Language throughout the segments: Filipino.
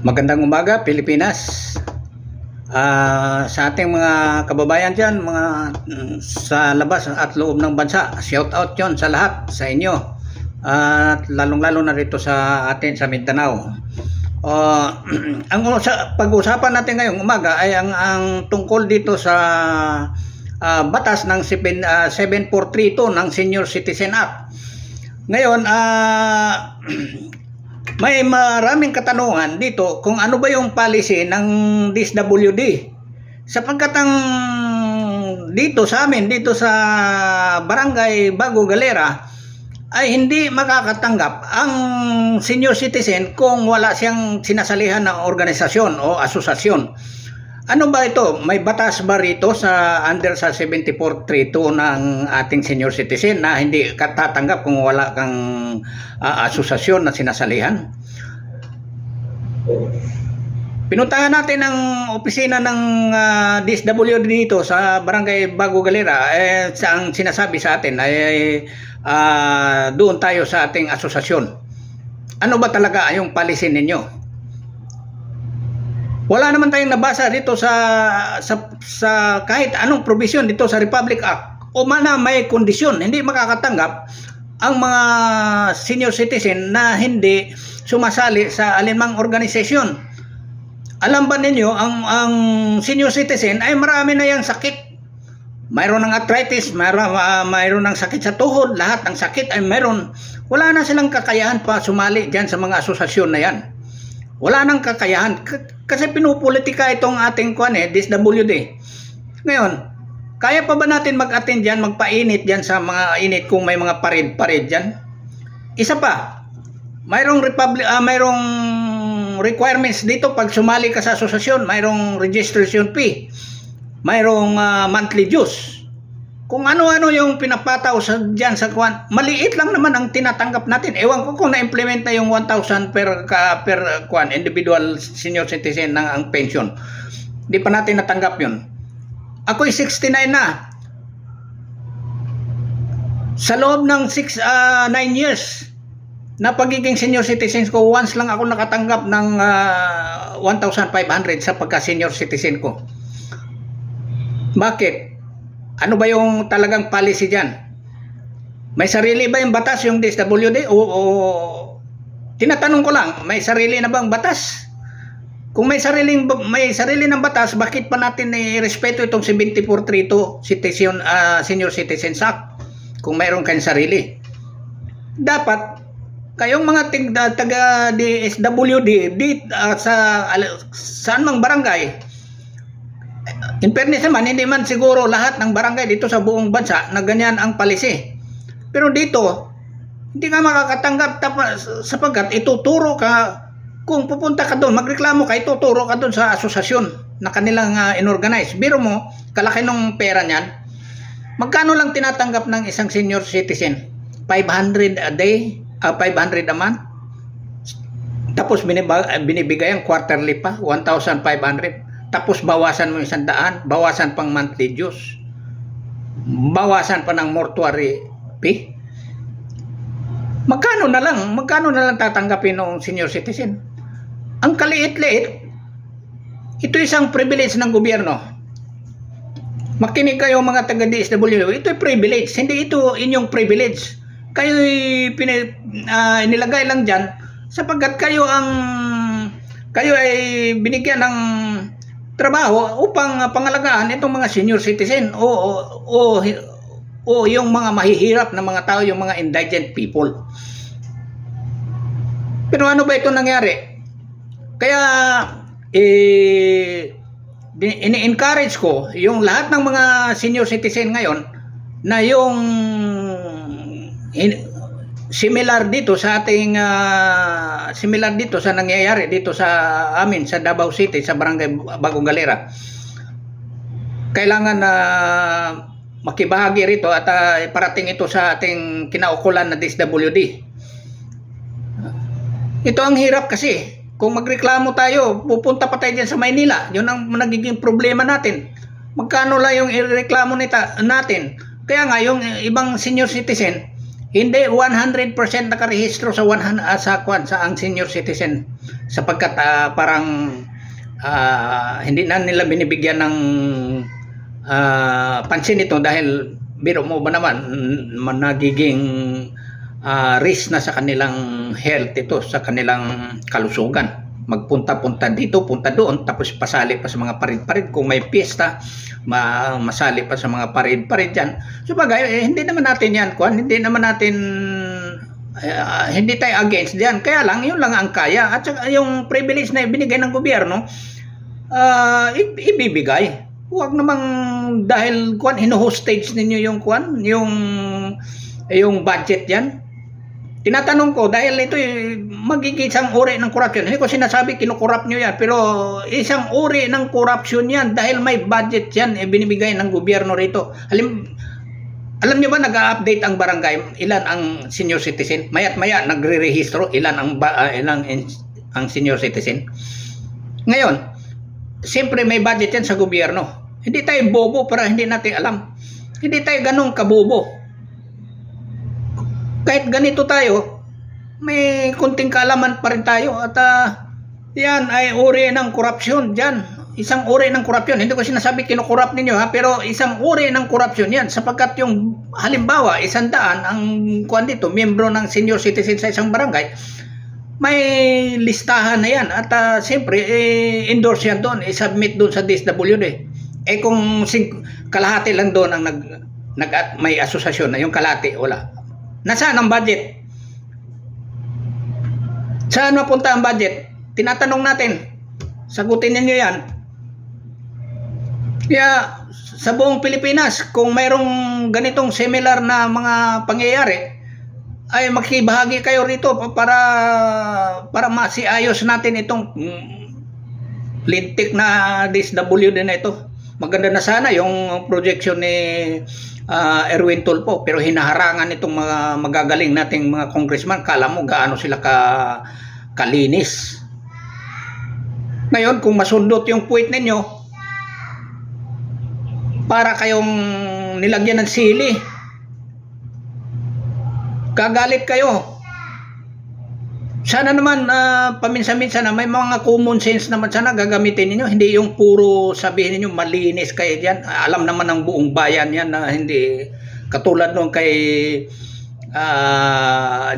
Magandang umaga, Pilipinas. Sa ating mga kababayan dyan, mga sa labas at loob ng bansa, shout out yon sa lahat, sa inyo. At lalong-lalo na rito sa atin sa Mindanao. Ang pag-usapan natin ngayong umaga ay ang tungkol dito sa batas ng 7432 ng Senior Citizen Act. Ngayon, may maraming katanungan dito kung ano ba yung policy ng DSWD. Sapagkat ang dito sa amin, dito sa Barangay Bago Galera, ay hindi makakatanggap ang senior citizen kung wala siyang sinasalihan ng organisasyon o asosasyon. Ano ba ito? May batas ba rito sa under sa 7432 ng ating senior citizen na hindi katatanggap kung wala kang asosasyon na sinasalihan? Pinuntahan natin ang opisina ng DSWD dito sa Barangay Bago Galera. Ang sinasabi sa atin ay doon tayo sa ating asosasyon. Ano ba talaga yung policy ninyo? Wala naman tayong nabasa dito sa kahit anong provision dito sa Republic Act o mana may kondisyon hindi makakatanggap ang mga senior citizen na hindi sumasali sa alinmang organisasyon. Alam ba ninyo ang senior citizen ay marami na yang sakit. Mayroon ng arthritis, mayroon ng sakit sa tuhod, lahat ng sakit ay mayroon. Wala na silang kakayahan pa sumali diyan sa mga asosasyon na yan. Wala nang kakayahan kasi pinupolitika itong ating DSWD. Ngayon, kaya pa ba natin mag-attend diyan, magpainit diyan sa mga init kung may mga pared-pared diyan? Isa pa, mayroong requirements dito pag sumali ka sa asosasyon, mayroong registration fee, mayroong monthly dues. Kung ano-ano yung pinapataw diyan sa maliit lang naman ang tinatanggap natin. Ewan ko kung na-implement na yung 1,000 per individual senior citizen ng ang pension. Di pa natin natanggap yun. Ako'y 69 na. Sa loob ng 9 years na pagiging senior citizens ko, once lang ako nakatanggap ng 1,500 sa pagka-senior citizen ko. Bakit? Ano ba yung talagang policy dyan? May sarili ba yung batas yung DSWD? O tinatanong ko lang, may sarili na bang batas? Kung may sarili ng batas, bakit pa natin irespeto itong 7432 Senior Citizens Act? Kung mayroon kayong sarili. Dapat, kayong mga taga DSWD sa anumang barangay, in fairness naman, hindi man siguro lahat ng barangay dito sa buong bansa na ganyan ang policy. Pero dito, hindi ka makakatanggap sapagkat ituturo ka, kung pupunta ka doon, magreklamo ka, ituturo ka doon sa asosasyon na kanilang inorganize. Biro mo, kalaki ng pera niyan. Magkano lang tinatanggap ng isang senior citizen? 500 a day, 500 a month. Tapos binibigay ang quarterly pa, 1,500. Tapos bawasan mo 100, bawasan pang monthly dues, bawasan pa ng mortuary fee. Magkano na lang tatanggapin ng senior citizen? Ang kaliit-liit. Ito isang privilege ng gobyerno. Makinig kayo mga taga DSWD, ito ay privilege, hindi ito inyong privilege. Kayo inilagay lang dyan sapagkat kayo ay binigyan ng trabaho upang pangalagaan itong mga senior citizen o yung mga mahihirap na mga tao, yung mga indigent people. Pero ano ba ito nangyari? Kaya ini-encourage ko yung lahat ng mga senior citizen ngayon na yung similar dito sa ating similar dito sa nangyayari dito sa amin sa Davao City sa Barangay Bago Galera. Kailangan na makibahagi rito at parating ito sa ating kinaukulan na DSWD. Ito ang hirap kasi. Kung magreklamo tayo, pupunta pa tayo dyan sa Maynila. Yun ang nagiging problema natin. Magkano lang yung ireklamo natin? Kaya nga yung ibang senior citizen, Hindi 100% nakarehistro sa 100 sa ang senior citizen sapagkat parang hindi na nila binibigyan ng pansin ito dahil biro mo ba naman nagiging risk na sa kanilang health ito, sa kanilang kalusugan. Magpunta-punta dito, punta doon, tapos pasali pa sa mga parid-parid. Kung may piyesta, masali pa sa mga parid-parid yan. So bagay, hindi naman natin yan, hindi naman natin, hindi tayo against diyan. Kaya lang, yun lang ang kaya. At saka yung privilege na ibinigay ng gobyerno, ibibigay. Huwag namang dahil hino-hostage ninyo yung yung budget yan. Tinatanong ko dahil ito magiging isang uri ng corruption. Hindi ko sinasabi kinukorrupt nyo yan, pero isang uri ng corruption yan dahil may budget yan binibigay ng gobyerno rito. Alam nyo ba nag-update ang barangay ilan ang senior citizen? Maya't maya nagre-rehistro ilan ang senior citizen. Ngayon, siyempre may budget yan sa gobyerno. Hindi tayo bobo para hindi natin alam. Hindi tayo ganong kabobo. Kahit ganito tayo, may kunting kaalaman pa rin tayo at yan ay uri ng korupsyon dyan. Isang uri ng korupsyon. Hindi ko sinasabi kinukorrupt ninyo pero isang uri ng korupsyon yan sapagkat yung halimbawa 100 ang dito, miyembro ng senior citizen sa isang barangay, may listahan na yan at siyempre endorse yan doon, i-submit doon sa DSWD. Kung kalahati lang doon ang may asosasyon na yung kalahati, wala. Nasaan ang budget? Saan mapunta ang budget? Tinatanong natin. Sagutin ninyo yan. Kaya sa buong Pilipinas, kung mayroong ganitong similar na mga pangyayari, ay makibahagi kayo rito para masiayos natin itong lintik na DSWD na ito. Maganda na sana yung projection ni Erwin Tulfo, pero hinaharangan itong mga magagaling nating mga congressman. Kala mo gaano sila kalinis. Ngayon, kung masundot yung puwit ninyo, para kayong nilagyan ng sili, gagalit kayo. Sana naman paminsan-minsan na may mga common sense naman sana gagamitin niyo, hindi yung puro sabihin niyo malinis kayo diyan. Alam naman ng buong bayan yan na hindi katulad nung kay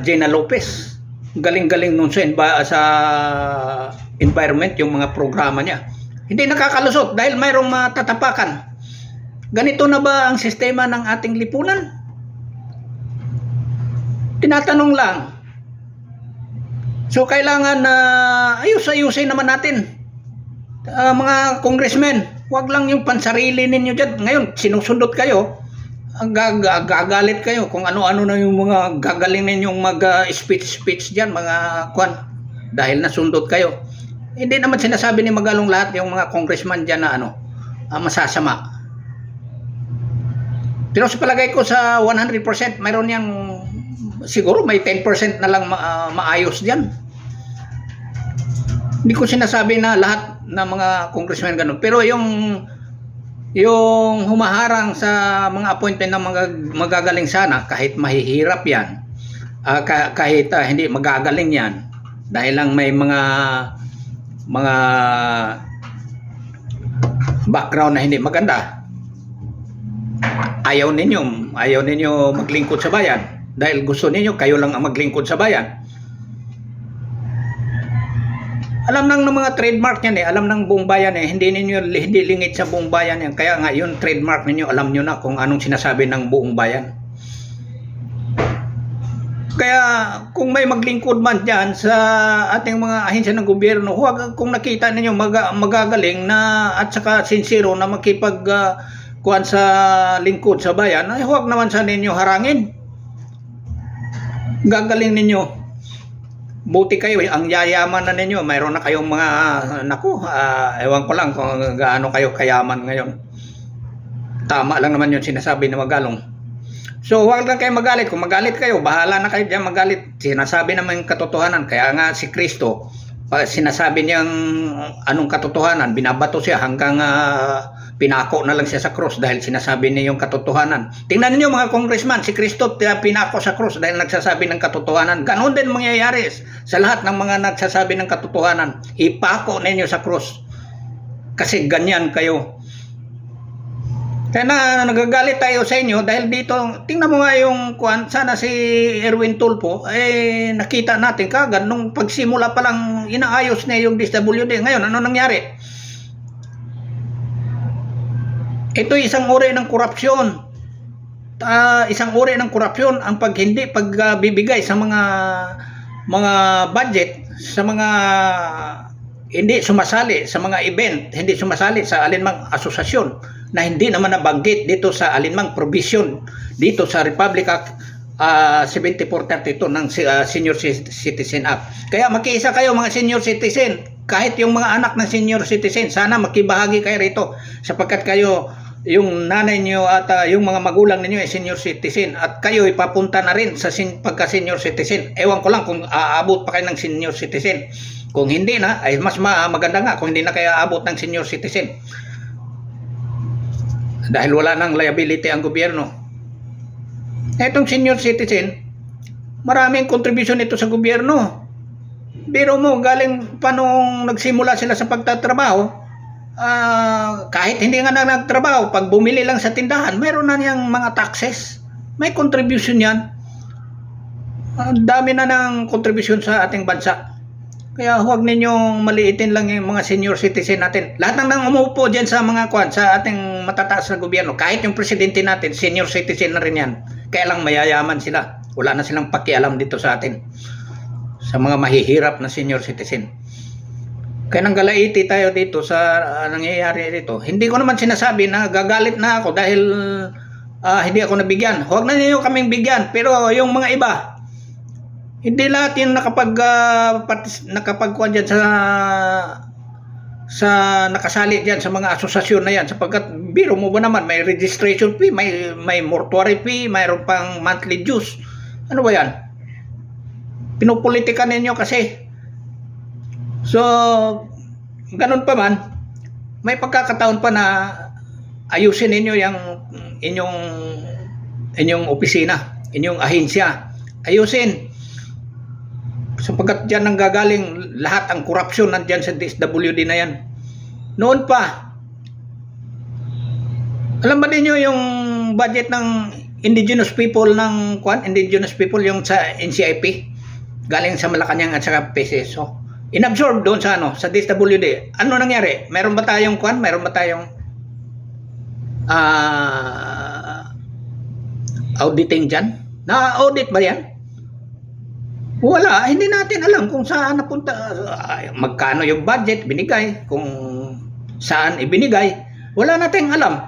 Gina Lopez. Galing-galing nun sa environment yung mga programa niya. Hindi nakakalusot dahil mayroong matatapakan. Ganito na ba ang sistema ng ating lipunan? Tinatanong lang. So kailangan ayus-ayusin naman natin. Mga congressmen, wag lang yung pansarili ninyo dyan. Ngayon, sinusundot kayo. Gagalit kayo kung ano-ano na yung mga gagaling ninyong mag-speech dyan, mga dahil nasundot kayo. Hindi naman sinasabi ni Magalong lahat yung mga congressman dyan na masasama. Pero sa palagay ko sa 100%, mayroon yang siguro may 10% na lang maayos diyan. Hindi ko sinasabi na lahat ng mga congressmen ganun. Pero yung humaharang sa mga appointment ng mga magagaling sana, kahit mahihirap yan, kahit hindi magagaling yan, dahil lang may mga background na hindi maganda, ayaw ninyo maglingkod sa bayan dahil gusto ninyo kayo lang ang maglingkod sa bayan. Alam ng mga trademark niyan alam ng buong bayan hindi lingid sa buong bayan yan. Kaya nga yung trademark ninyo, alam nyo na kung anong sinasabi ng buong bayan. Kaya kung may maglingkod man dyan sa ating mga ahensya ng gobyerno, huwag kung nakita ninyo magagaling na at saka sincero na kuan sa lingkod sa bayan, ay huwag naman sa ninyo harangin. Gagaling ninyo. Buti kayo, ang yayaman na ninyo, mayroon na kayong mga, ewan ko lang kung gaano kayo kayaman ngayon. Tama lang naman yung sinasabi ni Magalong. So, huwag lang kayo magalit. Kung magalit kayo, bahala na kayo dyan magalit. Sinasabi naman yung katotohanan. Kaya nga si Kristo, sinasabi niyang anong katotohanan, binabato siya hanggang pinako na lang siya sa krus dahil sinasabi niya yung katotohanan. Tingnan niyo mga congressman, si Cristo pinako sa krus dahil nagsasabi ng katotohanan. Ganon din mangyayari sa lahat ng mga nagsasabi ng katotohanan. Ipako ninyo sa krus. Kasi ganyan kayo. Kaya na nagagalit tayo sa inyo dahil dito, tingnan mo nga yung sana si Erwin Tulfo, nakita natin kagad nung pagsimula pa lang inaayos niya yung DSWD. Ngayon, ano nangyari? Ito isang uri ng korupsyon. Isang uri ng korupsyon ang pagbibigay sa mga budget sa mga hindi sumasali sa mga event, hindi sumasali sa alinmang asosasyon na hindi naman nabanggit dito sa alinmang provision dito sa Republic Act 7432 ng Senior Citizen Act. Kaya makiisa kayo mga senior citizen, kahit yung mga anak ng senior citizen, sana makibahagi kayo rito sapagkat kayo, yung nanay niyo at yung mga magulang ninyo ay senior citizen at kayo ipapunta na rin sa pagka senior citizen. Ewan ko lang kung aabot pa kayo ng senior citizen. Kung hindi na, ay mas maganda nga kung hindi na kayo aabot ng senior citizen. Dahil wala nang liability ang gobyerno. Etong senior citizen, maraming contribution ito sa gobyerno. Biro mo, galing pa nung nagsimula sila sa pagtatrabaho, kahit hindi nga na nagtrabaho, pag bumili lang sa tindahan, mayroon na niyang mga taxes. May contribution yan. Dami na ng contribution sa ating bansa. Kaya huwag ninyong maliitin lang yung mga senior citizen natin. Lahat ng umupo dyan sa mga sa ating matataas na gobyerno, kahit yung presidente natin, senior citizen na rin yan. Kaya lang mayayaman sila. Wala na silang pakialam dito sa atin. Sa mga mahihirap na senior citizen. Kaya nang galaiti tayo dito sa nangyayari dito. Hindi ko naman sinasabi na gagalit na ako dahil hindi ako nabigyan. Huwag na niyo kaming bigyan. Pero yung mga iba, hindi lahat yung nakapagkuhan dyan sa nakasali dyan sa mga asosasyon na yan sapagkat biro mo ba naman may registration fee, may mortuary fee, mayroon pang monthly dues. Ano ba yan? Pinupolitikan ninyo kasi. So, ganun pa man, may pagkakataon pa na ayusin ninyo yung inyong opisina, inyong ahensya. Ayusin. Sapagkat dyan nanggagaling lahat ang korupsyon nandyan sa DSWD na yan. Noon pa, alam ba ninyo yung budget ng indigenous people indigenous people yung sa NCIP galing sa Malacanang at saka PCSO. Inabsorb doon sa sa DSWD. Ano nangyari? Meron ba tayong auditing dyan? Na-audit ba yan? Wala, hindi natin alam kung saan napunta, magkano yung budget binigay, kung saan ibinigay, wala nating alam.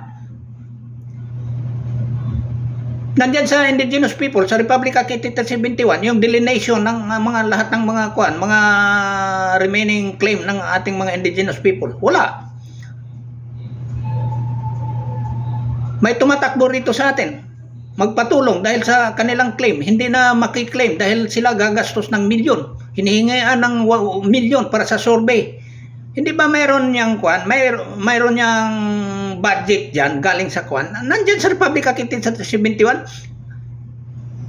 Nandyan sa indigenous people, sa Republic Act 71, yung delineation ng mga lahat ng mga remaining claim ng ating mga indigenous people. Wala. May tumatakbo rito sa atin. Magpatulong dahil sa kanilang claim, hindi na makiklaim dahil sila gagastos ng milyon. Hinihingian ng milyon para sa survey. Hindi ba mayroon niyang mayroon niyang budget diyan galing sa nandiyan sa Republic Act 71.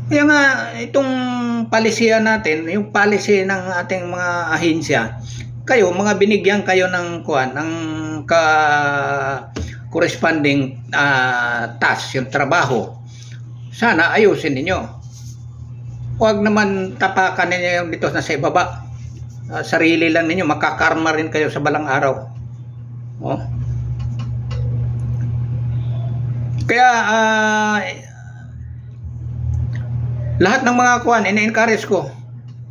Kaya nga itong policy natin, yung policy ng ating mga ahensya, kayo mga binigyan kayo ng ng corresponding task, yung trabaho. Sana ayusin ninyo. Huwag naman tapakan ninyo yung dito na sa ibaba. Sarili lang ninyo, makakarma rin kayo sa balang araw. Oh. Kaya lahat ng mga ina-encourage ko,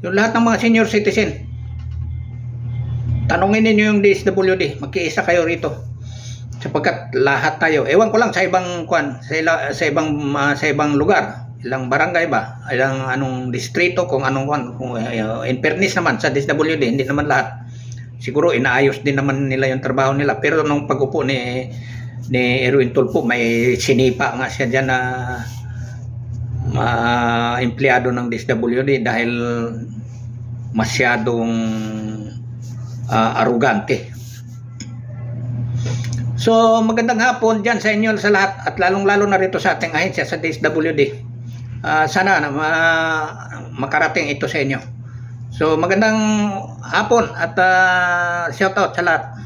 yung lahat ng mga senior citizen, tanungin ninyo yung DSWD, magkiisa kayo rito. Sapagkat lahat tayo, ewan ko lang sa ibang sa ibang lugar, ilang barangay ba, ilang anong distrito, kung anong in fairness naman sa DSWD, hindi naman lahat. Siguro inaayos din naman nila yung trabaho nila, pero nung pag-upo ni Erwin Tulfo, may sinipa nga siya diyan na empleyado ng DSWD dahil masyadong arrogante. So magandang hapon dyan sa inyo sa lahat at lalong-lalo na rito sa ating ahensya sa DSWD. Sana makarating ito sa inyo. So magandang hapon at shout out sa lahat.